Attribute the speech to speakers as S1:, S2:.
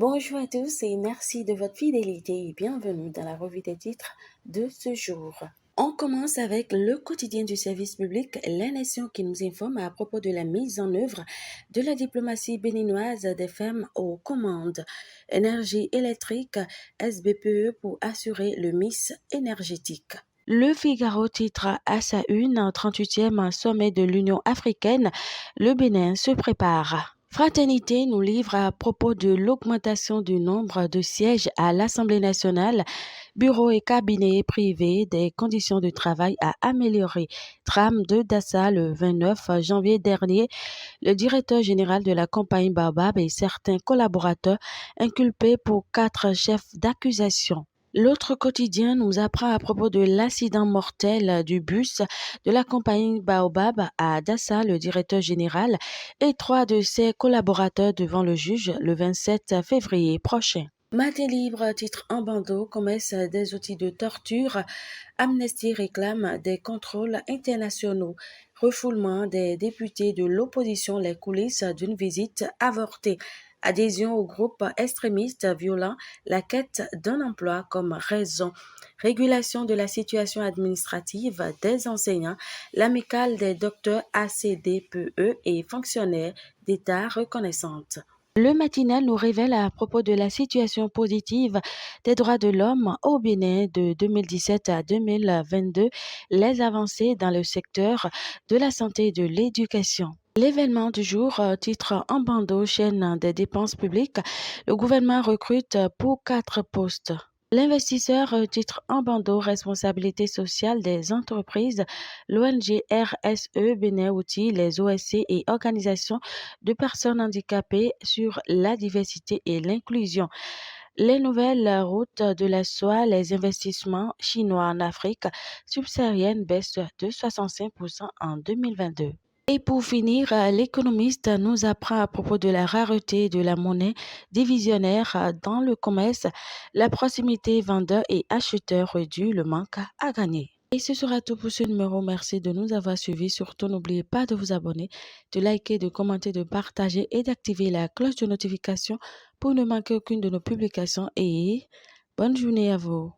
S1: Bonjour à tous et merci de votre fidélité et bienvenue dans la revue des titres de ce jour. On commence avec le quotidien du service public, La Nation qui nous informe à propos de la mise en œuvre de la diplomatie béninoise des femmes aux commandes. Énergie électrique, SBPE pour assurer le mix énergétique. Le Figaro titre à sa une, 38e sommet de l'Union africaine, le Bénin se prépare. Fraternité nous livre à propos de l'augmentation du nombre de sièges à l'Assemblée nationale, bureaux et cabinets privés, des conditions de travail à améliorer. Trame de Dassa le 29 janvier dernier, le directeur général de la compagnie Baobab et certains collaborateurs inculpés pour 4 chefs d'accusation. L'autre quotidien nous apprend à propos de l'accident mortel du bus de la compagnie Baobab à Dassa, le directeur général, et 3 de ses collaborateurs devant le juge le 27 février prochain. Matin libre, titre en bandeau, commerce des outils de torture. Amnesty réclame des contrôles internationaux. Refoulement des députés de l'opposition, les coulisses d'une visite avortée. Adhésion au groupe extrémiste violent, la quête d'un emploi comme raison. Régulation de la situation administrative des enseignants, l'amicale des docteurs ACDPE et fonctionnaires d'État reconnaissantes. Le matinal nous révèle à propos de la situation positive des droits de l'homme au Bénin de 2017 à 2022, les avancées dans le secteur de la santé et de l'éducation. L'événement du jour, titre en bandeau, chaîne des dépenses publiques, le gouvernement recrute pour 4 postes. L'investisseur, titre en bandeau, responsabilité sociale des entreprises, l'ONG RSE Bénin outille les OSC et organisations de personnes handicapées sur la diversité et l'inclusion. Les nouvelles routes de la soie, les investissements chinois en Afrique subsaharienne baissent de 65% en 2022. Et pour finir, l'économiste nous apprend à propos de la rareté de la monnaie divisionnaire dans le commerce, la proximité vendeur et acheteur réduit le manque à gagner. Et ce sera tout pour ce numéro. Merci de nous avoir suivis. Surtout, n'oubliez pas de vous abonner, de liker, de commenter, de partager et d'activer la cloche de notification pour ne manquer aucune de nos publications. Et bonne journée à vous.